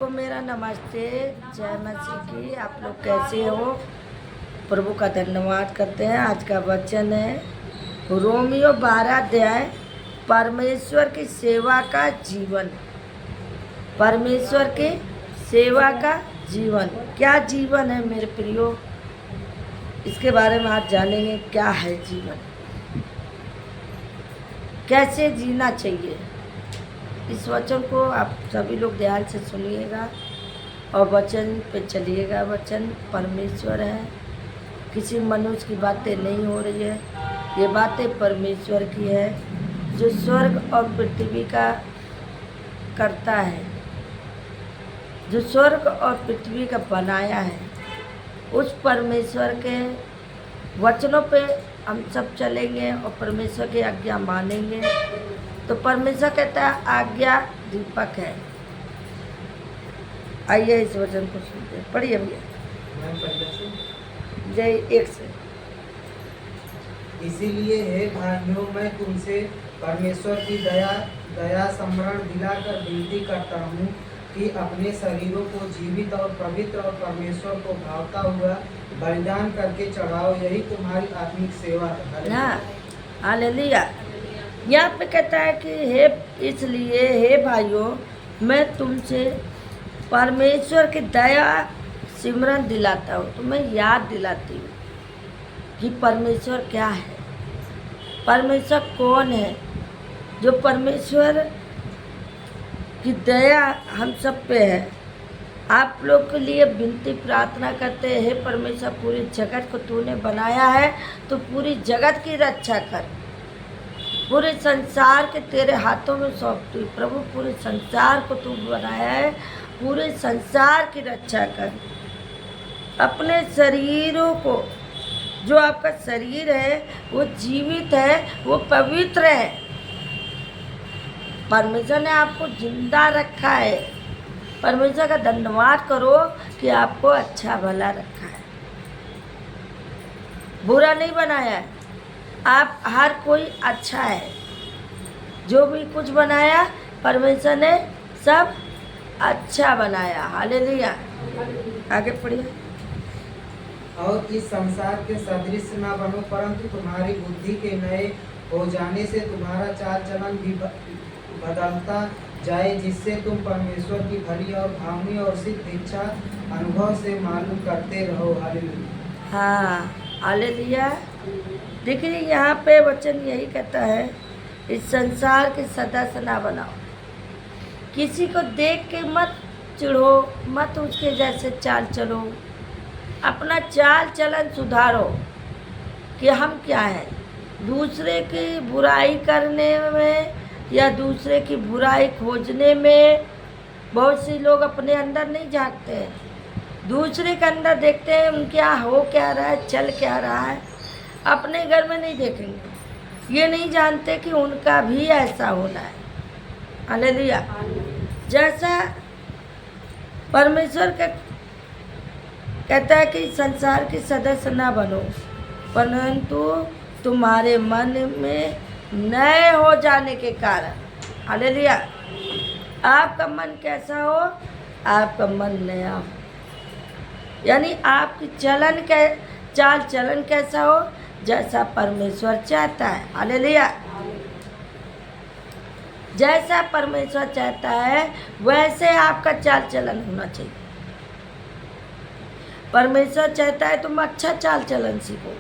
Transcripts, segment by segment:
तो मेरा नमस्ते, जय मसीह की। आप लोग कैसे हो? प्रभु का धन्यवाद करते हैं। आज का वचन है रोमियो 12 अध्याय, परमेश्वर की सेवा का जीवन। परमेश्वर की सेवा का जीवन क्या जीवन है मेरे प्रियो? इसके बारे में आज जानेंगे। क्या है जीवन, कैसे जीना चाहिए। इस वचन को आप सभी लोग ध्यान से सुनिएगा और वचन पे चलिएगा। वचन परमेश्वर है, किसी मनुष्य की बातें नहीं हो रही है। ये बातें परमेश्वर की है जो स्वर्ग और पृथ्वी का करता है, जो स्वर्ग और पृथ्वी का बनाया है। उस परमेश्वर के वचनों पे हम सब चलेंगे और परमेश्वर की आज्ञा मानेंगे। तो परमेश्वर कहता है आज्ञा दीपक है। आइए इस वचन को सुनते हैं। पढ़िए भैया। जय एक से। इसीलिए हे भाइयों, मैं तुमसे परमेश्वर की दया स्मरण दिलाकर विनती करता हूँ कि अपने शरीरों को जीवित और पवित्र और परमेश्वर को भावता हुआ बलिदान करके चढ़ाओ, यही तुम्हारी आत्मिक सेवा है। हाँ, हालेलुया। यहाँ पे कहता है कि हे, इसलिए हे भाइयों, मैं तुमसे परमेश्वर की दया सिमरन दिलाता हूँ। तो मैं याद दिलाती हूँ कि परमेश्वर क्या है, परमेश्वर कौन है। जो परमेश्वर की दया हम सब पे है। आप लोग के लिए विनती प्रार्थना करते हैं, हे परमेश्वर, पूरी जगत को तूने बनाया है तो पूरी जगत की रक्षा कर। पूरे संसार के तेरे हाथों में सौंपती हूँ प्रभु। पूरे संसार को तू बनाया है, पूरे संसार की रक्षा कर। अपने शरीरों को, जो आपका शरीर है वो जीवित है, वो पवित्र है। परमेश्वर ने आपको जिंदा रखा है। परमेश्वर का धन्यवाद करो कि आपको अच्छा भला रखा है, बुरा नहीं बनाया है। आप हर कोई अच्छा है। जो भी कुछ बनाया परमेश्वर ने सब अच्छा बनाया। हालेलुया। आगे पढ़िए। और इस संसार के सदृश न बनो, परंतु तुम्हारी बुद्धि के नए हो जाने से तुम्हारा चाल चलन भी बदलता जाए, जिससे तुम परमेश्वर की भली और भावनी और सिद्ध इच्छा अनुभव से मालूम करते रहो। हालेलुया। हाँ, हालेलुया। देखिए यहाँ पे वचन यही कहता है, इस संसार के सदस्य ना बनाओ। किसी को देख के मत चिढ़ो, मत उसके जैसे चाल चलो। अपना चाल चलन सुधारो कि हम क्या हैं। दूसरे की बुराई करने में या दूसरे की बुराई खोजने में बहुत से लोग अपने अंदर नहीं झांकते हैं। दूसरे के अंदर देखते हैं उनके हो क्या रहा है, चल क्या रहा है। अपने घर में नहीं देखेंगे। ये नहीं जानते कि उनका भी ऐसा होना है। हालेलुया। जैसा परमेश्वर का कहता है कि संसार के सदस्य ना बनो, परंतु तुम्हारे मन में नए हो जाने के कारण। हालेलुया। आपका मन कैसा हो? आपका मन नया हो, यानी आपकी चाल चलन कैसा हो, जैसा परमेश्वर चाहता है। हालेलुया। जैसा परमेश्वर चाहता है वैसे आपका चाल चलन होना चाहिए। परमेश्वर चाहता है तुम अच्छा चाल चलन सीखो,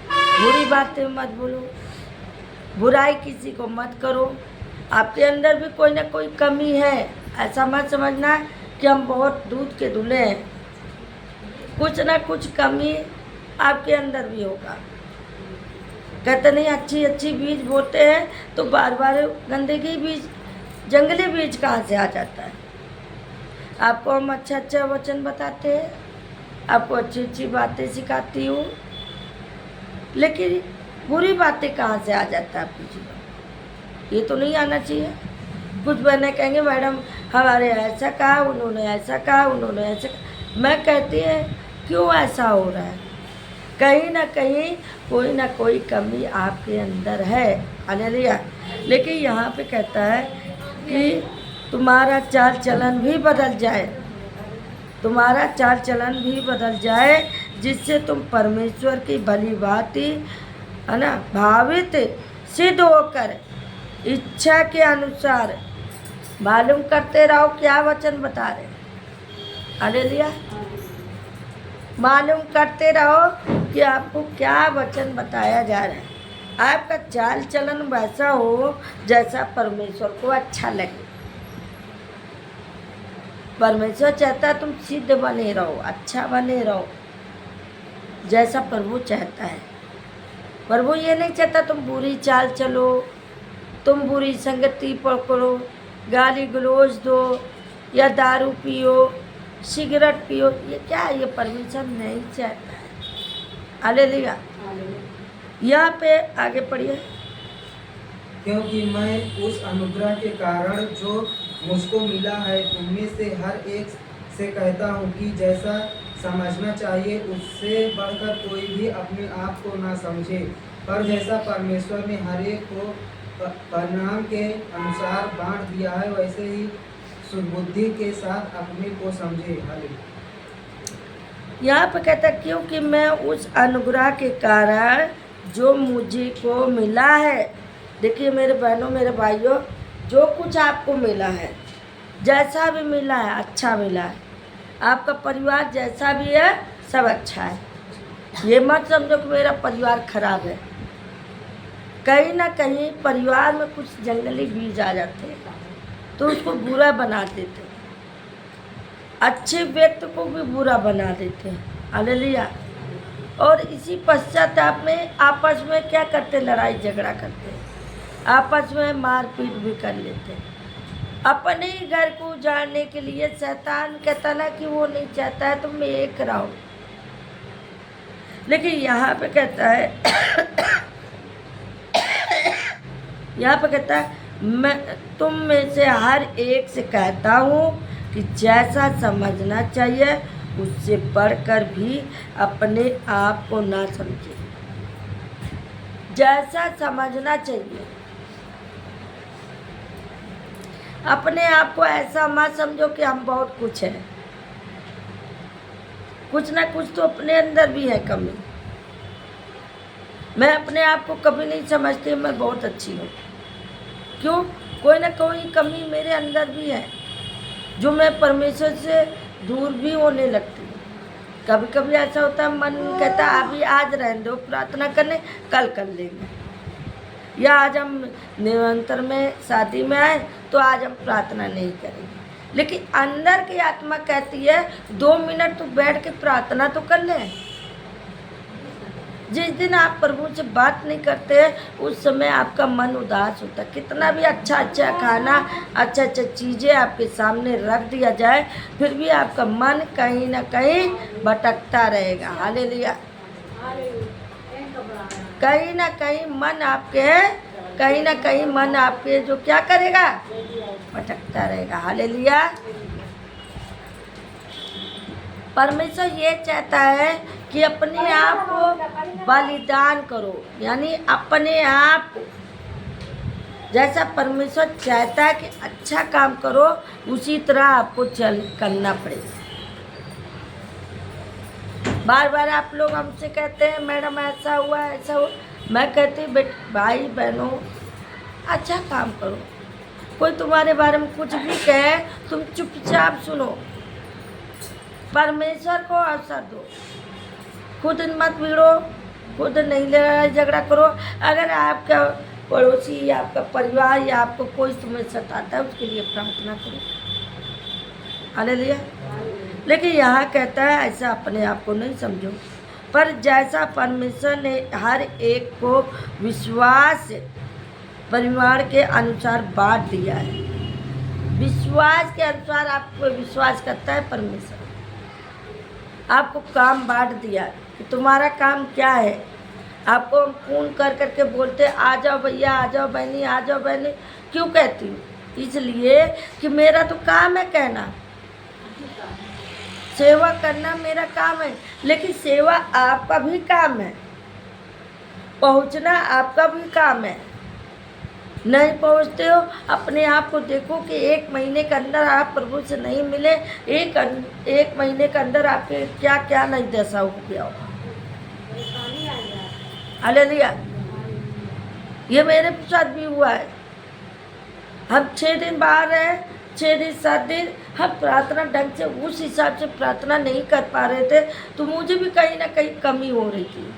बुरी बातें मत बोलो, बुराई किसी को मत करो। आपके अंदर भी कोई ना कोई कमी है। ऐसा मत समझना कि हम बहुत दूध के धुले हैं। कुछ ना कुछ कमी आपके अंदर भी होगा। कहते नहीं, अच्छी अच्छी बीज बोते हैं तो बार बार गंदगी बीज, जंगली बीज कहाँ से आ जाता है। आपको हम अच्छा अच्छा वचन बताते हैं, आपको अच्छी अच्छी बातें सिखाती हूँ, लेकिन बुरी बातें कहाँ से आ जाता है आपके जीवन। ये तो नहीं आना चाहिए। कुछ बहने कहेंगे मैडम हमारे ऐसा कहा, उन्होंने ऐसा कहा, उन्होंने ऐसा कहा। मैं कहती है क्यों ऐसा हो रहा है? कहीं ना कहीं कोई ना कोई कमी आपके अंदर है। हालेलुया। लेकिन यहाँ पे कहता है कि तुम्हारा चाल चलन भी बदल जाए, तुम्हारा चाल चलन भी बदल जाए, जिससे तुम परमेश्वर की भली भांति है ना भावित सिद्ध होकर इच्छा के अनुसार मालूम करते रहो। क्या वचन बता रहे? हालेलुया। मालूम करते रहो कि आपको क्या वचन बताया जा रहा है। आपका चाल चलन वैसा हो जैसा परमेश्वर को अच्छा लगे। परमेश्वर चाहता है तुम सिद्ध बने रहो, अच्छा बने रहो, जैसा प्रभु चाहता है। प्रभु ये नहीं चाहता तुम बुरी चाल चलो, तुम बुरी संगति पकड़ो, गाली गलौज दो या दारू पियो, सिगरेट पियो। ये क्या है? ये परमेश्वर नहीं चाहता है। हालेलुया। यहाँ पे आगे पढ़िए। क्योंकि मैं उस अनुग्रह के कारण जो मुझको मिला है तुममें से हर एक से कहता हूँ कि जैसा समझना चाहिए उससे बढ़कर कोई भी अपने आप को ना समझे, पर जैसा परमेश्वर ने हर एक को परिणाम के अनुसार बांट दिया है वैसे ही सुबुद्धि के साथ अपने को समझे। हालेलुया। यहाँ पे कहता है क्योंकि मैं उस अनुग्रह के कारण जो मुझे को मिला है। देखिए मेरे बहनों मेरे भाइयों, जो कुछ आपको मिला है, जैसा भी मिला है अच्छा मिला है। आपका परिवार जैसा भी है सब अच्छा है। ये मत समझो कि मेरा परिवार खराब है। कहीं ना कहीं परिवार में कुछ जंगली बीज आ जाते हैं तो उसको बुरा बना देते हैं, अच्छे व्यक्ति को भी बुरा बना देते हैं। हालेलुया। और इसी पश्चाताप में आपस में क्या करते? लड़ाई झगड़ा करते हैं, आपस में मारपीट भी कर लेते हैं। अपने ही घर को उजाड़ने के लिए शैतान कहता ना कि वो नहीं चाहता है तुम एक रहो, लेकिन यहाँ पे कहता है यहाँ पे कहता है मैं तुम में से हर एक से कहता हूँ कि जैसा समझना चाहिए उससे बढ़कर भी अपने आप को ना समझे। जैसा समझना चाहिए, अपने आप को ऐसा मत समझो कि हम बहुत कुछ है। कुछ ना कुछ तो अपने अंदर भी है कमी। मैं अपने आप को कभी नहीं समझती मैं बहुत अच्छी हूँ। क्यों? कोई ना कोई कमी मेरे अंदर भी है जो मैं परमेश्वर से दूर भी होने लगती हूँ। कभी कभी ऐसा होता है मन कहता है अभी आज रहने दो प्रार्थना करने, कल कर लेंगे, या आज हम निरंतर में शादी में आए तो आज हम प्रार्थना नहीं करेंगे। लेकिन अंदर की आत्मा कहती है 2 मिनट तो बैठ के प्रार्थना तो कर ले। जिस दिन आप प्रभु से बात नहीं करते उस समय आपका मन उदास होता है। कितना भी अच्छा अच्छा खाना, अच्छा अच्छा चीज़ें आपके सामने रख दिया जाए फिर भी आपका मन कहीं ना कहीं भटकता रहेगा। हालेलुया। कहीं ना कहीं मन आपके जो क्या करेगा? भटकता रहेगा। हालेलुया। परमेश्वर ये चाहता है कि अपने आप को बलिदान करो, यानी अपने आप को जैसा परमेश्वर चाहता है कि अच्छा काम करो उसी तरह आपको करना पड़ेगा। बार बार आप लोग हमसे कहते हैं मैडम ऐसा हुआ ऐसा हुआ। मैं कहती भाई बहनों अच्छा काम करो। कोई तुम्हारे बारे में कुछ भी कहे तुम चुपचाप सुनो, परमेश्वर को अवसर दो। खुद मत भिड़ो, खुद नहीं लड़ाई झगड़ा करो। अगर आपका पड़ोसी या आपका परिवार या आपको कोई तुम्हें सताता है उसके लिए प्रार्थना करो। हालेलुया। लेकिन यहाँ कहता है ऐसा अपने आप को नहीं समझो, पर जैसा परमेश्वर ने हर एक को विश्वास परिमाण के अनुसार बांट दिया है। विश्वास के अनुसार आपको विश्वास करता है परमेश्वर। आपको काम बांट दिया कि तुम्हारा काम क्या है। आपको हम फोन कर करके बोलते आ जाओ भैया, आ जाओ बहनी, आ जाओ बहनी। क्यों कहती हूँ? इसलिए कि मेरा तो काम है कहना, सेवा करना मेरा काम है। लेकिन सेवा आपका भी काम है, पहुँचना आपका भी काम है। नहीं पहुंचते हो, अपने आप को देखो कि 1 महीने के अंदर आप प्रभु से नहीं मिले, एक महीने के अंदर आपके क्या क्या नहीं दशा हो गया होगा। हालेलुया। ये मेरे साथ भी हुआ है। हम 6 दिन बाहर रहे, 6 दिन 7 दिन हम प्रार्थना ढंग से उस हिसाब से प्रार्थना नहीं कर पा रहे थे, तो मुझे भी कहीं ना कहीं कमी हो रही थी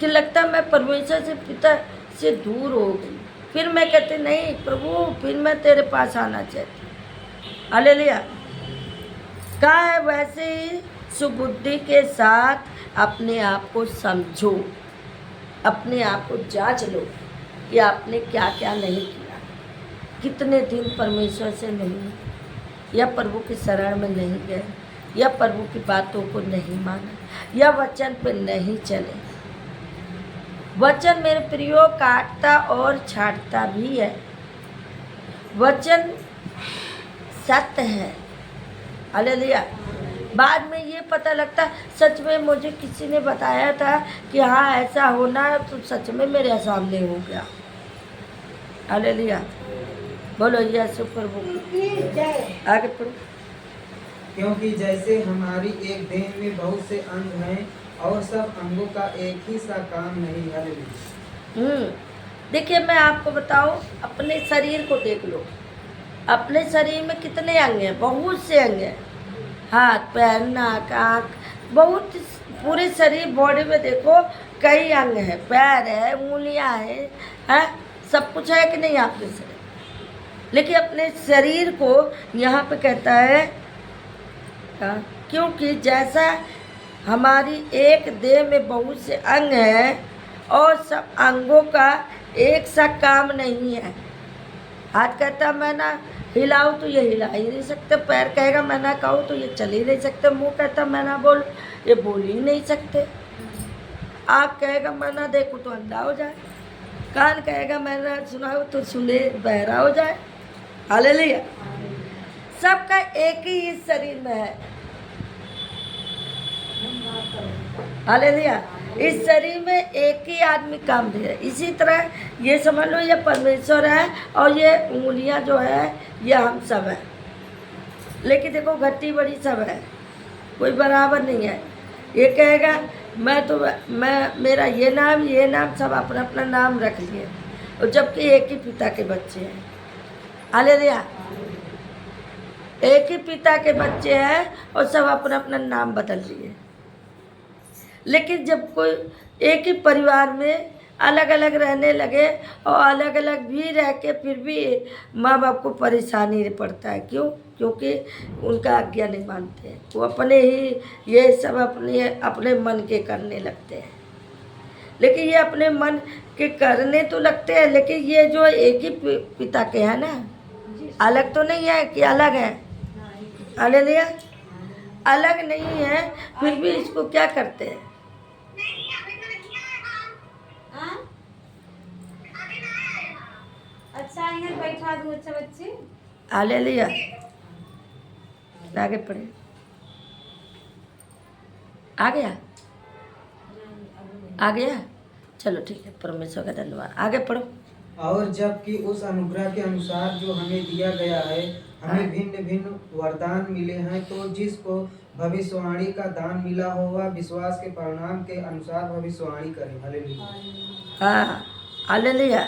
कि लगता मैं परमेश्वर से, पिता से दूर हो गई। फिर मैं कहती नहीं प्रभु, फिर मैं तेरे पास आना चाहती। हालेलुया। कहा है वैसे ही सुबुद्धि के साथ अपने आप को समझो, अपने आप को जांच लो कि आपने क्या क्या नहीं किया, कितने दिन परमेश्वर से नहीं, या प्रभु की शरण में नहीं गए, या प्रभु की बातों को नहीं माना, या वचन पर नहीं चले। वचन मेरे प्रियो काटता और छाटता भी है। वचन सत्य है। हालेलुया। बाद में ये पता लगता सच में मुझे किसी ने बताया था कि हाँ ऐसा होना है, तो सच में मेरे सामने हो गया। हालेलुया। बोलो यीशु प्रभु आगे पढ़ो। क्योंकि जैसे हमारी एक देह में बहुत से अंग हैं और सब अंगों का एक ही सा काम नहीं। हालेलुया। देखिए मैं आपको बताऊं, अपने शरीर को देख लो। अपने शरीर में कितने अंग हैं? बहुत से अंग हैं। हाथ पैर नाक आँख, बहुत पूरे शरीर बॉडी में देखो कई अंग हैं, पैर है, उंगलियां हैं, सब कुछ है कि नहीं आपके शरीर। लेकिन अपने शरीर को यहाँ पे कहता है क्योंकि जैसा हमारी एक देह में बहुत से अंग हैं और सब अंगों का एक सा काम नहीं है। हाथ कहता मैं ना हिलाऊं तो ये हिला ही नहीं सकते, पैर कहेगा मैं ना कहूँ तो ये चल ही नहीं सकते, मुंह कहता मैं ना बोल, ये बोल ही नहीं सकते, आँख कहेगा मैं ना देखूँ तो अंधा हो जाए, कान कहेगा मैं ना सुनाऊँ तो सुने बहरा हो जाए। हालेलुया। सबका एक ही इस शरीर में है। हालेलुया। इस शरीर में एक ही आदमी काम दे रहा है। इसी तरह ये समझ लो ये परमेश्वर है और ये उंगलियां जो है ये हम सब है। लेकिन देखो घटी बड़ी सब है, कोई बराबर नहीं है। ये कहेगा मैं मेरा ये नाम सब अपना अपना नाम रख लिए, और जबकि एक ही पिता के बच्चे हैं। हालेलुया। एक ही पिता के बच्चे हैं और सब अपना अपना नाम बदल लिए। लेकिन जब कोई एक ही परिवार में अलग अलग रहने लगे और अलग अलग भी रह के फिर भी माँ बाप को परेशानी पड़ता है। क्यों? क्योंकि उनका आज्ञा नहीं मानते हैं। वो अपने ही ये सब अपने मन के करने लगते हैं। लेकिन ये अपने मन के करने तो लगते हैं, लेकिन ये जो एक ही पिता के हैं ना, अलग तो नहीं है कि अलग है। हालेलुया। अलग नहीं है, फिर भी इसको क्या करते हैं? अच्छा यहाँ बैठा दूँ अच्छा बच्चे। हालेलुया। आगे पढ़े। आ गया? आ गया? चलो ठीक है, परमेश्वर का धन्यवाद। आगे पढ़ो। और जबकि उस अनुग्रह के अनुसार जो हमें दिया गया है, हमें भिन्न भिन्न वरदान मिले हैं, तो जिसको भविष्यवाणी का दान मिला हो वह विश्वास के परिणाम के अनुसार भविष्यवाणी करे। हालेलुया। हाँ हालेलुया।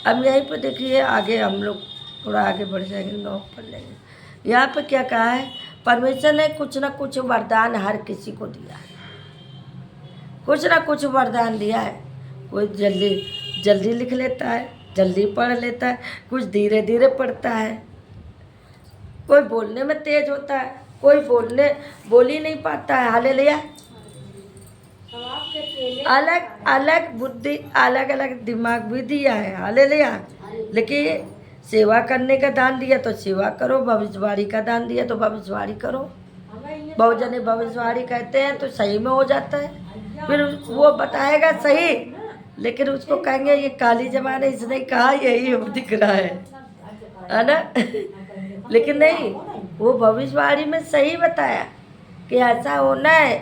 अब यहीं पर देखिए, आगे हम लोग थोड़ा आगे बढ़ जाएंगे, 9 पढ़ लेंगे। यहाँ पे क्या कहा है? परमेश्वर ने कुछ ना कुछ वरदान हर किसी को दिया है, कुछ ना कुछ वरदान दिया है। कोई जल्दी लिख लेता है, जल्दी पढ़ लेता है, कुछ धीरे धीरे पढ़ता है, कोई बोलने में तेज होता है, कोई बोल ही नहीं पाता है। हालेलुया। अलग अलग बुद्धि, अलग अलग दिमाग भी दिया है। हालेलुया। लेकिन सेवा करने का दान दिया तो सेवा करो, भविष्यवाणी का दान दिया तो भविष्यवाणी करो। बहुत जने भविष्यवाणी कहते हैं तो सही में हो जाता है, फिर वो बताएगा सही, लेकिन उसको कहेंगे ये काली जमाने इसने कहा यही दिख रहा है ना। लेकिन नहीं, वो भविष्यवाणी में सही बताया कि ऐसा होना है।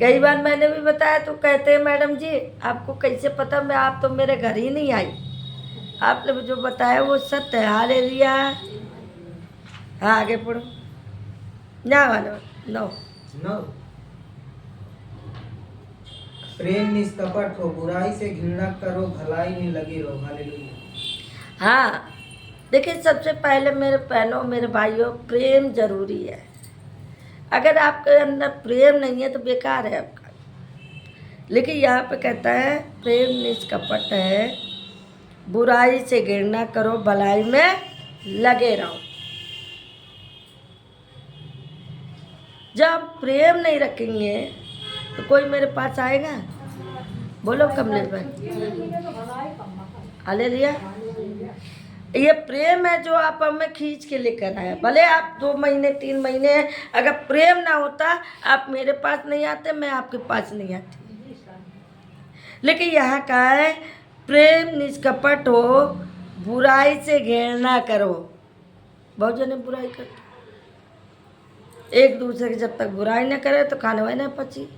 कई बार मैंने भी बताया तो कहते हैं मैडम जी आपको कैसे पता, मैं आप तो मेरे घर ही नहीं आई। आपने जो बताया वो सत्य है। हालेलुया। हाँ आगे पढ़ो। ना वालो नो। 9 प्रेम निष्कपट हो, बुराई से घृणा करो, भलाई में लगे रहो। हालेलुया। हाँ देखिए, सबसे पहले मेरे बहनों मेरे भाइयों, प्रेम जरूरी है। अगर आपके अंदर प्रेम नहीं है तो बेकार है आपका। लेकिन यहाँ पे कहता है प्रेम निष्कपट है, बुराई से घृणा करो, भलाई में लगे रहो। जब प्रेम नहीं रखेंगे तो कोई मेरे पास आएगा? बोलो कमलेश भाई। हालेलुया। ये प्रेम है जो आप हमें खींच के लेकर आया। भले आप 2 महीने 3 महीने, अगर प्रेम ना होता आप मेरे पास नहीं आते, मैं आपके पास नहीं आती। लेकिन यहाँ कहा है प्रेम निष्कपट हो, बुराई से घृणा करो। बहुत जने बुराई करते, एक दूसरे की जब तक बुराई न करे तो खाने वाले न पची।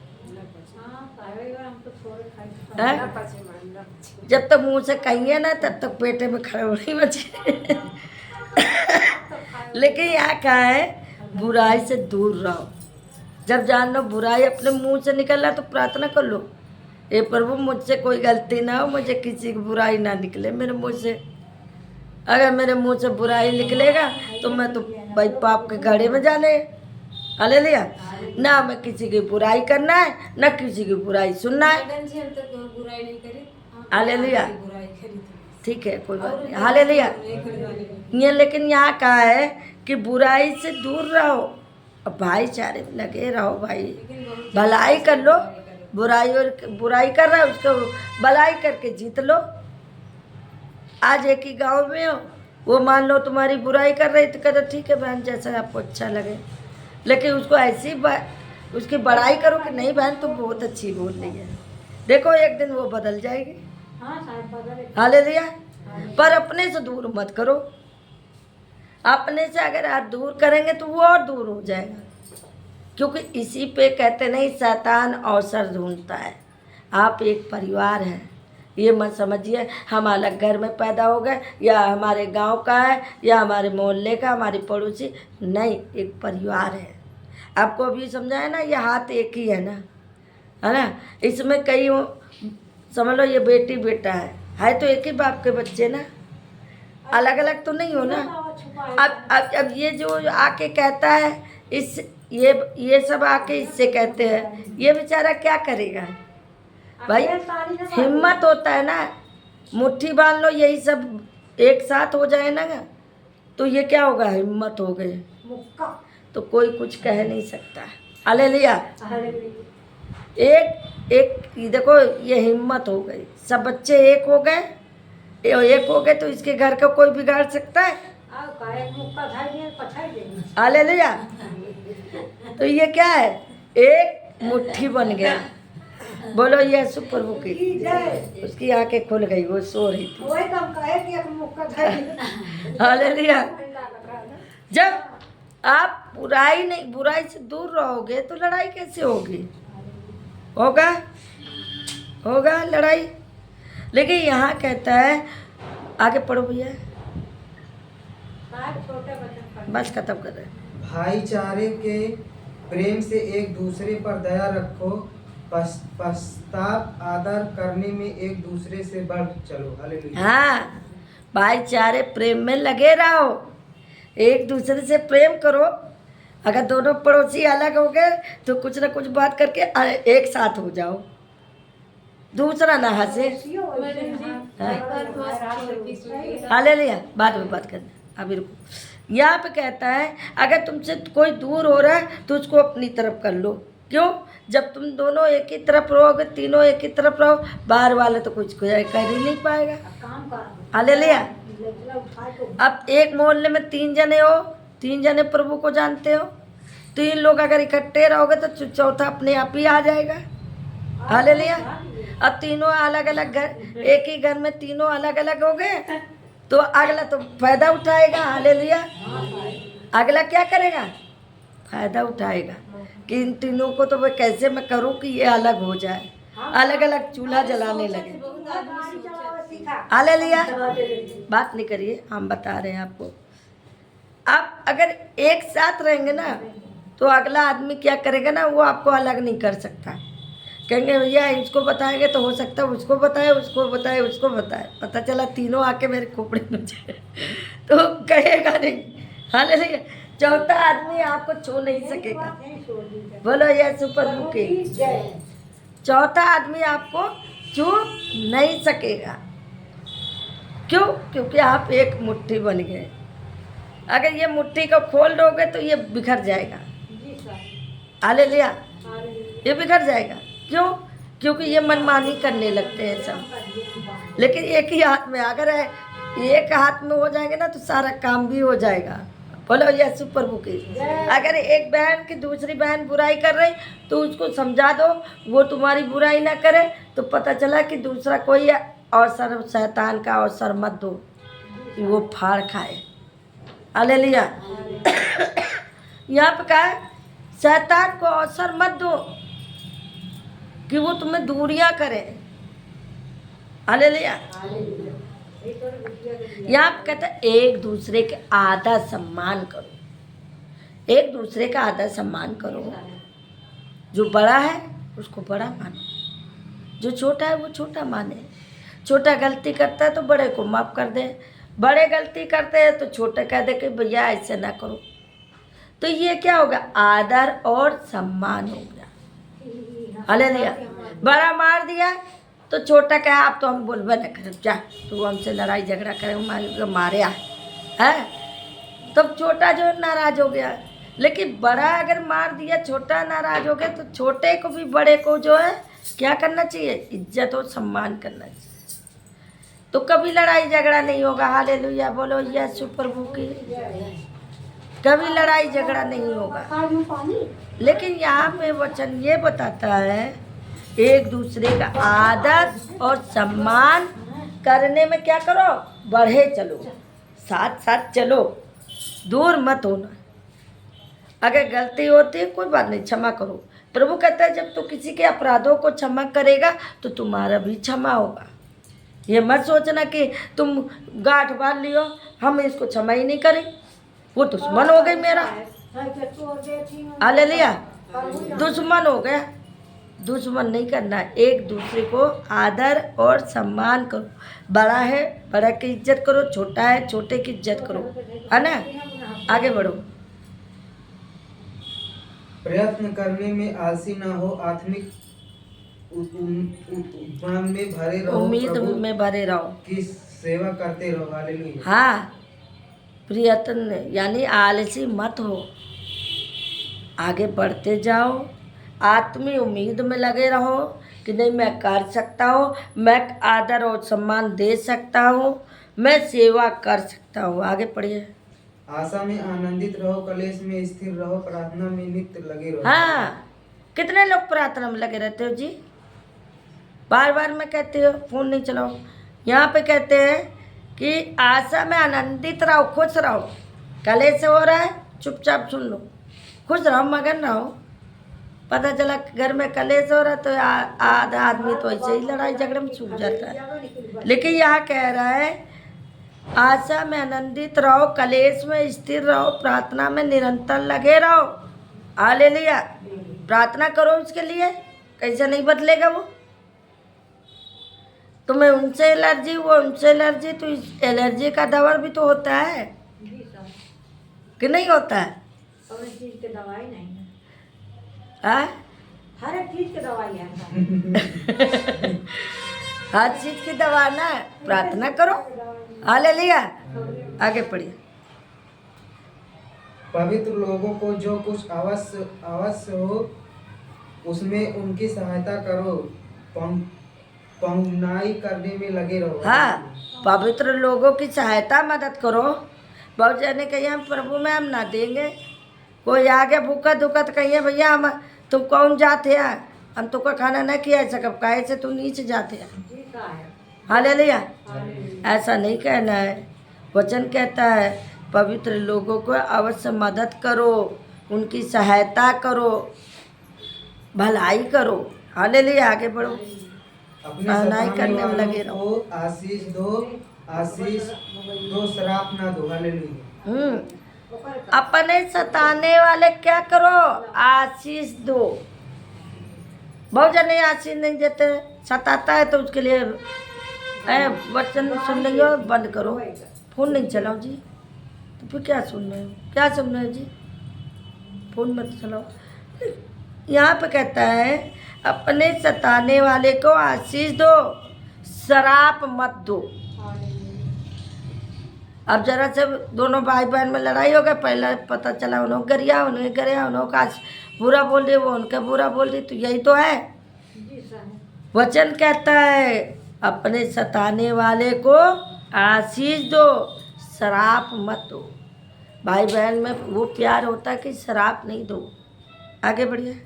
जब तक मुंह से कहिए ना तब तक पेटे में खड़बड़ी मचे। लेकिन यहाँ क्या है, बुराई से दूर रहो। जब जान लो बुराई अपने मुंह से निकल रहा तो प्रार्थना कर लो, हे प्रभु मुझसे कोई गलती ना हो, मुझे किसी की बुराई ना निकले मेरे मुंह से। अगर मेरे मुंह से बुराई निकलेगा तो मैं तो भाई पाप के घड़े में जाने। हालेलुया। ना मैं किसी की बुराई करना है ना किसी की बुराई सुनना है। हालेलुया। ठीक है कोई बात नहीं। हालेलुया। ये लेकिन यहाँ कहा है कि बुराई से दूर रहो, अब भाईचारे में लगे रहो। भाई भलाई कर लो, बुराई और बुराई कर रहा है उसको भलाई करके जीत लो। आज एक ही गांव में हो, वो मान लो तुम्हारी बुराई कर रही तो कहते ठीक है बहन जैसा आपको अच्छा लगे, लेकिन उसको ऐसी उसकी बड़ाई करो कि नहीं बहन तुम बहुत अच्छी बोल रही है, देखो एक दिन वो बदल जाएगी। हालेलुया। पर अपने से दूर मत करो। अपने से अगर आप दूर करेंगे तो वो और दूर हो जाएगा, क्योंकि इसी पे कहते नहीं शैतान अवसर ढूंढता है। आप एक परिवार हैं, ये मत समझिए हम अलग घर में पैदा हो गए या हमारे गांव का है या हमारे मोहल्ले का, हमारे पड़ोसी नहीं, एक परिवार है। आपको अभी समझाया ना, ये हाथ एक ही है ना, इसमें कई समझ लो ये बेटी बेटा है तो एक ही बाप के बच्चे ना, अलग अलग तो नहीं हो ना। अब ये जो आके कहता है इस ये सब आके इससे कहते हैं, ये बेचारा क्या करेगा भाई। हिम्मत होता है ना, मुट्ठी बांध लो, यही सब एक साथ हो जाए ना तो ये क्या होगा, हिम्मत हो गई तो कोई कुछ कह नहीं सकता। हालेलुया। एक देखो ये हिम्मत हो गई, सब बच्चे एक हो गए तो इसके घर का कोई बिगाड़ सकता है? हालेलुया। तो ये क्या है, एक मुट्ठी बन गया। बोलो यीशु प्रभु की, उसकी आंखें खुल गई, वो सो रही थी। हालेलुया। जब आप बुराई से दूर रहोगे तो लड़ाई कैसे होगी? होगा लड़ाई। लेकिन यहाँ कहता है, आगे पढ़ो भैया, बस खत्म कर रहे हैं। भाईचारे के प्रेम से एक दूसरे पर दया रखो, पश्चाताप आदर करने में एक दूसरे से बढ़ चलो। हालेलुया। हाँ, भाईचारे प्रेम में लगे रहो, एक दूसरे से प्रेम करो। अगर दोनों पड़ोसी अलग हो गए तो कुछ ना कुछ बात करके एक साथ हो जाओ, दूसरा ना हंसे। हालेलुया। बाद में बात करना, अभी रुको। यहाँ पे कहता है अगर तुमसे कोई दूर हो रहा है तो उसको अपनी तरफ कर लो। क्यों? जब तुम दोनों एक ही तरफ रहोगे, तीनों एक ही तरफ रहो, बाहर वाले तो कुछ कर ही नहीं पाएगा। हालेलुया। अब एक मोहल्ले में 3 जने हो, 3 जने प्रभु को जानते हो, 3 लोग अगर इकट्ठे रहोगे तो चौथा अपने आप ही आ जाएगा। हालेलुया। अब तीनों अलग अलग घर, एक ही घर में तीनों अलग अलग हो गए तो अगला तो फायदा उठाएगा। हालेलुया। अगला क्या करेगा? फायदा उठाएगा कि इन तीनों को तो मैं कैसे मैं करूं कि ये अलग हो जाए, अलग अलग चूल्हा जलाने लगे। हालेलुया। बात नहीं करिए, हम बता रहे हैं आपको। आप अगर एक साथ रहेंगे ना तो अगला आदमी क्या करेगा ना, वो आपको अलग नहीं कर सकता। कहेंगे भैया इसको बताएंगे तो हो सकता है उसको बताए, उसको बताए, उसको बताए, पता चला तीनों आके मेरे खोपड़े में जाए तो कहेगा नहीं। हालेलुया। चौथा आदमी आपको छू नहीं सकेगा। बोलो यीशु प्रभु की। चौथा आदमी आपको छू नहीं सकेगा। क्यों? क्योंकि आप एक मुट्ठी बन गए। अगर ये मुट्ठी को खोल दोगे तो ये बिखर जाएगा। हालेलुया। ये बिखर जाएगा। क्यों? क्योंकि ये मनमानी करने लगते हैं सब। लेकिन एक ही हाथ में अगर है, एक हाथ में हो जाएंगे ना तो सारा काम भी हो जाएगा। बोलो यीशु प्रभु की। अगर एक बहन की दूसरी बहन बुराई कर रही तो उसको समझा दो, वो तुम्हारी बुराई ना करे, तो पता चला कि दूसरा कोई अवसर, शैतान का अवसर मत दो कि वो फाड़ खाए। हालेलुया। यहाँ पे कहा है शैतान को अवसर मत दो कि वो तुम्हें दूरियां करे। हालेलुया। यहाँ पे कहते हैं एक दूसरे के आदर सम्मान करो। एक दूसरे का आदर सम्मान करो। जो बड़ा है उसको बड़ा मानो, जो छोटा है वो छोटा माने। छोटा गलती करता है तो बड़े को माफ कर दे, बड़े गलती करते हैं तो छोटे कह दे कि भैया ऐसे ना करो। तो ये क्या होगा? आदर और सम्मान हो गया। हालेलुया। बड़ा मार दिया तो छोटा कहे आप तो हम बोलबे न करें, जा तू हमसे लड़ाई झगड़ा करे, मारे है। तब छोटा जो नाराज हो गया। लेकिन बड़ा अगर मार दिया, छोटा नाराज हो गया, तो छोटे को भी बड़े को जो है क्या करना चाहिए? इज्जत और सम्मान करना चाहिए। तो कभी लड़ाई झगड़ा नहीं होगा। हालेलुया। बोलो यीशु प्रभु की। कभी लड़ाई झगड़ा नहीं होगा। लेकिन यहाँ पे वचन ये बताता है एक दूसरे का आदर और सम्मान करने में क्या करो? बढ़े चलो, साथ साथ चलो, दूर मत होना। अगर गलती होती है कोई बात नहीं, क्षमा करो। प्रभु कहता है जब तू किसी के अपराधों को क्षमा करेगा तो तुम्हारा भी क्षमा होगा। ये मत सोचना कि तुम गांठ बांध लियो, हम इसको क्षमा ही नहीं करें, वो दुश्मन हो गई मेरा। हालेलुया। दुश्मन हो गया। दुश्मन नहीं करना। एक दूसरे को आदर और सम्मान करो। बड़ा है बड़ा की इज्जत करो, छोटा है छोटे की इज्जत करो, है ना। आगे बढ़ो। प्रयत्न करने में आलसी ना हो, आत्मिक उम्मीद में भरे रहो, उम्मीद प्रभु में भरे रहो, की सेवा करते रहो। हालेलुया। हाँ। प्रयत्न यानी आलसी मत हो, आगे बढ़ते जाओ। आत्मी उम्मीद में लगे रहो कि नहीं मैं कर सकता हूँ, मैं आदर और सम्मान दे सकता हूँ, मैं सेवा कर सकता हूँ। आगे पढ़िए। आशा में आनंदित रहो, कलेश में स्थिर रहो, प्रार्थना में नित्य लगे रहो। हाँ। कितने लोग प्रार्थना में लगे रहते हो जी? बार बार मैं कहती हो फोन नहीं चलाओ। यहाँ पे कहते हैं कि आशा में आनंदित रहो, खुश रहो। कलेश हो रहा है चुपचाप सुन लो, खुश रहो, मगन रहो। पता चला घर में कलेश हो रहा तो आधा आदमी तो ऐसे ही लड़ाई झगड़े में छूट जाता है। लेकिन यहाँ कह रहा है आशा में आनंदित रहो, कलेश में स्थिर रहो, प्रार्थना में निरंतर लगे रहो। हालेलुया। प्रार्थना करो उसके लिए। कैसे नहीं बदलेगा वो? तुम्हें उनसे एलर्जी, वो उनसे एलर्जी, तो इस एलर्जी का दवा भी तो होता है कि नहीं होता है? दवाई नहीं है, हाँ? हर एक चीज की दवाई है। हर चीज की दवा ना। प्रार्थना करो। हालेलुया। आगे पढ़िए। पवित्र लोगों को जो कुछ अवश्य हो उसमें उनकी सहायता करो, पहुंचाई करने में लगे रहो। हाँ। पवित्र लोगों की सहायता मदद करो। बहुत जने कहिए हम प्रभु में हम ना देंगे। कोई आगे भूखा दुखा तो कहिए भैया हम तुम कौन जाते हैं, हम तुमको खाना नहीं खिला सकब, काहे से तुम नीचे जाते हैं। हालेलुया। ऐसा नहीं कहना है। वचन कहता है पवित्र लोगों को अवश्य मदद करो, उनकी सहायता करो, भलाई करो। हालेलुया। आगे बढ़ो। अपने नहीं सताने करने में वालों लगे रहो। को आशीष दो, श्राप ना दो। हालेलुया। अपने सताने वाले क्या करो, आशीष दो। बहुत जने आशीष नहीं देते, सताता है तो उसके लिए वचन सुन रही हो बंद करो, फोन नहीं चलाओ जी। तो फिर क्या सुन रहे हो, क्या सुन रहे हो जी, फोन मत चलाओ। यहाँ पे कहता है अपने सताने वाले को आशीष दो, शराप मत दो। अब जरा से दोनों भाई बहन में लड़ाई हो गई, पहले पता चला उन्होंने गरिया उन्होंने का बुरा बोल रही, वो उनका बुरा बोल रही, तो यही तो है। वचन कहता है अपने सताने वाले को आशीष दो, शराप मत दो। भाई बहन में वो प्यार होता है कि शराप नहीं दो। आगे बढ़िए।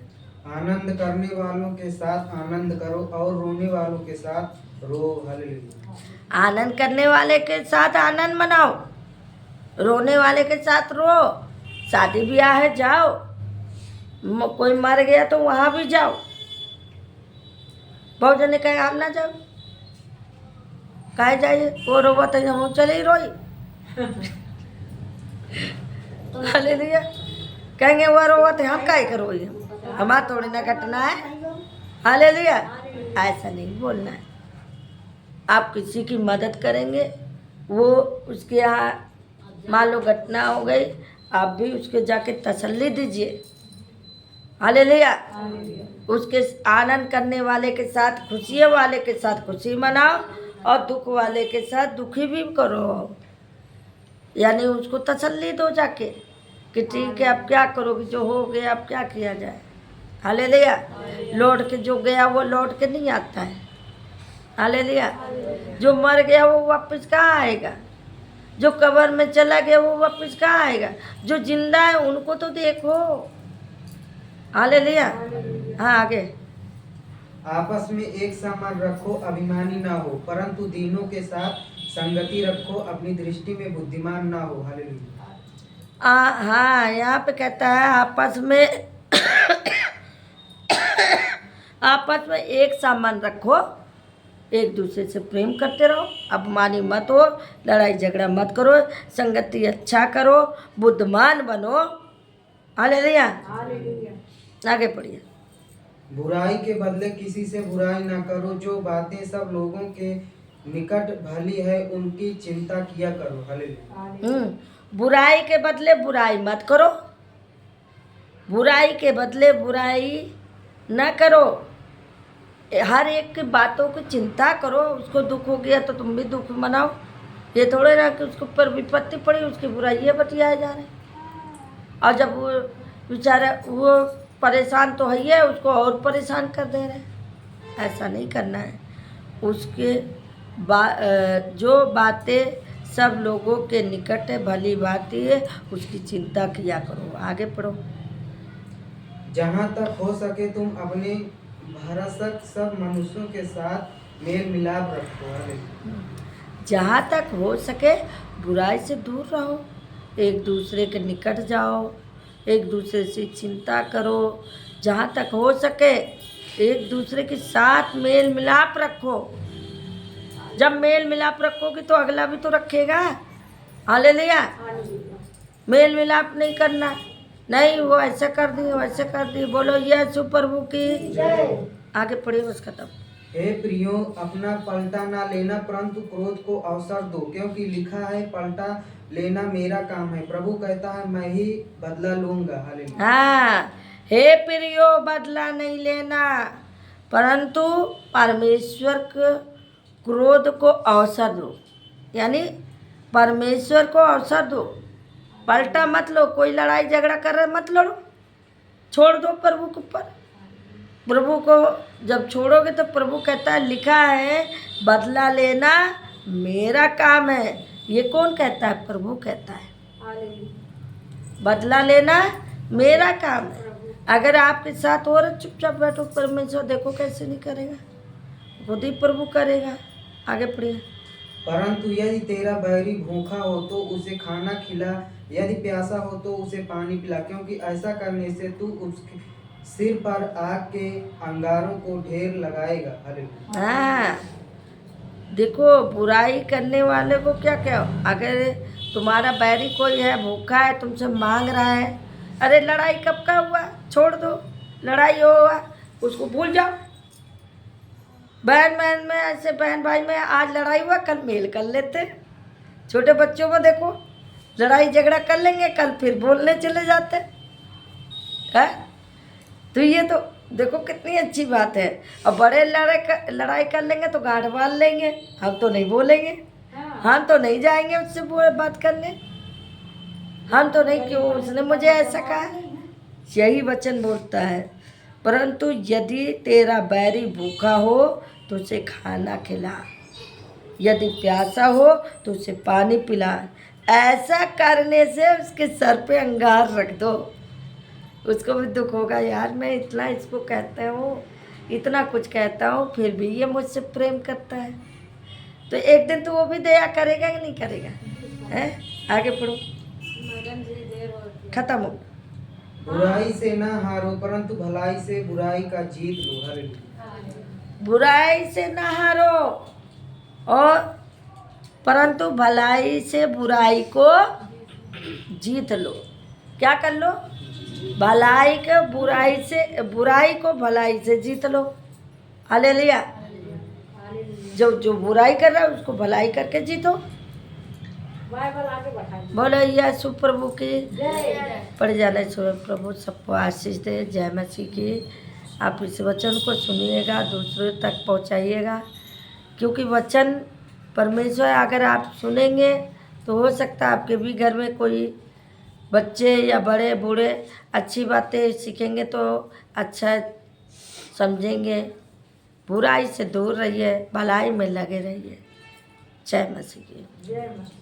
आनंद करने वालों के साथ आनंद करो और रोने वालों के साथ रो। हालेलुया। आनंद करने वाले के साथ आनंद मनाओ, रोने वाले के साथ रो। शादी ब्याह है जाओ, कोई मर गया तो वहाँ भी जाओ। बहुत जने कहे आप ना जाओ, कहे जाइए, वो रोवत है हम चले ही रोई। हालेलुया। कहेंगे वो रोवत है हम काहे के रोई, हमारा थोड़ी ना घटना है। हालेलुया। ऐसा नहीं बोलना है। आप किसी की मदद करेंगे, वो उसके यहाँ मान लो घटना हो गई, आप भी उसके जाके तसल्ली दीजिए। हालेलुया। उसके आनंद करने वाले के साथ खुशी वाले के साथ खुशी मनाओ, और दुख वाले के साथ दुखी भी करो। यानी उसको तसल्ली दो जाके कि ठीक है अब क्या करोगे, जो हो गया अब क्या किया जाए। हालेलुया। लौट के जो गया वो लौट के नहीं आता है। हालेलुया। जो मर गया वो वापस कहाँ आएगा, जो कब्र में चला गया वो वापस कहाँ आएगा। जो जिंदा है उनको तो देखो। हालेलुया। हाँ आगे। आपस में एक सा मन रखो, अभिमानी ना हो, परंतु दीनों के साथ संगति रखो, अपनी दृष्टि में बुद्धिमान ना हो। हालेलुया। हाँ यहाँ पे कहता है आपस में एक सा मन रखो, एक दूसरे से प्रेम करते रहो, अपमानी मत हो, लड़ाई झगड़ा मत करो, संगति अच्छा करो, बुद्धिमान बनो। हालेलुया। आगे पढ़िए। बुराई के बदले किसी से बुराई ना करो, जो बातें सब लोगों के निकट भली है उनकी चिंता किया करो। हालेलुया। बुराई के बदले बुराई मत करो, बुराई के बदले बुराई न करो। हर एक की बातों की चिंता करो। उसको दुख हो गया तो तुम भी दुख मनाओ। ये थोड़े ना कि उसके ऊपर विपत्ति पड़ी उसकी बुराइयाँ बतियाए जा रहे हैं, और जब वो बेचारा वो परेशान तो है ही है, उसको और परेशान कर दे रहे हैं। ऐसा नहीं करना है। उसके जो बातें सब लोगों के निकट है भली बात है, उसकी चिंता किया करो। आगे पढ़ो। जहाँ तक हो सके तुम अपने भरसक सब मनुष्यों के साथ मेल मिलाप रखो। हालेलुया। जहाँ तक हो सके बुराई से दूर रहो, एक दूसरे के निकट जाओ, एक दूसरे से चिंता करो। जहाँ तक हो सके एक दूसरे के साथ मेल मिलाप रखो। जब मेल मिलाप रखोगे तो अगला भी तो रखेगा। हालेलुया। मेल मिलाप नहीं करना, नहीं वो ऐसा कर दी वैसे कर दी। बोलो यीशु प्रभु की आगे पढ़िए बस खत्म। हे प्रियो, अपना पलटा ना लेना, परंतु क्रोध को अवसर दो, क्योंकि लिखा है पलटा लेना मेरा काम है, प्रभु कहता है मैं ही बदला लूंगा। हालेलुया। हाँ, हे प्रियो बदला नहीं लेना, परंतु परमेश्वर के क्रोध को अवसर दो। यानी परमेश्वर को अवसर दो, पलटा मत लो। कोई लड़ाई झगड़ा कर रहे मत लड़ो, छोड़ दो प्रभु के ऊपर। प्रभु को जब छोड़ोगे तो प्रभु कहता है लिखा है बदला लेना मेरा काम है। ये कौन कहता है? प्रभु कहता है बदला लेना मेरा काम है। अगर आपके साथ हो रहा चुपचाप बैठो, परमेश्वर देखो कैसे नहीं करेगा, खुद ही प्रभु करेगा। आगे पढ़िए। परंतु यदि तेरा बैरी भूखा हो तो उसे खाना खिला, यदि प्यासा हो तो उसे पानी पिला, क्योंकि ऐसा करने से तू सिर पर आग के अंगारों को ढेर लगाएगा। हालेलुया। हाँ, देखो बुराई करने वाले को क्या क्या, अगर तुम्हारा बैरी कोई है, भूखा है, तुमसे मांग रहा है, अरे लड़ाई कब का हुआ, छोड़ दो, लड़ाई हुआ उसको भूल जाओ। बहन बहन में ऐसे, बहन भाई में आज लड़ाई हुआ, कल मेल कर लेते। छोटे बच्चों को देखो, लड़ाई झगड़ा कर लेंगे, कल फिर बोलने चले जाते हैं। तो ये तो देखो कितनी अच्छी बात है। और बड़े लड़ाई कर लेंगे तो गांठ बांध लेंगे, हम तो नहीं बोलेंगे, हम तो नहीं जाएंगे उससे बात करने, हम तो नहीं, क्यों उसने मुझे ऐसा कहा। यही वचन बोलता है, परंतु यदि तेरा बैरी भूखा हो तो उसे खाना खिला, यदि प्यासा हो तो उसे पानी पिला। ऐसा करने से उसके सर पे अंगार रख दो, उसको भी दुख होगा, यार मैं इतना इसको कहता हूँ, इतना कुछ कहता हूँ, फिर भी ये मुझसे प्रेम करता है। तो एक दिन तो वो भी दया करेगा कि नहीं करेगा, हैं? आगे पढ़ो, खत्म हो। बुराई से ना हारो परंतु भलाई से बुराई का जीत लो। हालेलुया। बुराई से न हारो और परंतु भलाई से बुराई को जीत लो। क्या कर लो? भलाई को बुराई से, बुराई को भलाई से जीत लो। हालेलुया। जो जो बुराई कर रहा है उसको भलाई करके जीतो। बाइबल आगे बढ़ाइए। बोलो यीशु प्रभु की जय। पढ़ जाने से प्रभु सबको आशीष दे। जय मसीह की। आप इस वचन को सुनिएगा, दूसरों तक पहुंचाइएगा, क्योंकि वचन परमेश्वर, अगर आप सुनेंगे तो हो सकता है आपके भी घर में कोई बच्चे या बड़े बूढ़े अच्छी बातें सीखेंगे तो अच्छा समझेंगे। बुराई से दूर रहिए, भलाई में लगे रहिए। जय मसीह की। जय मसीह।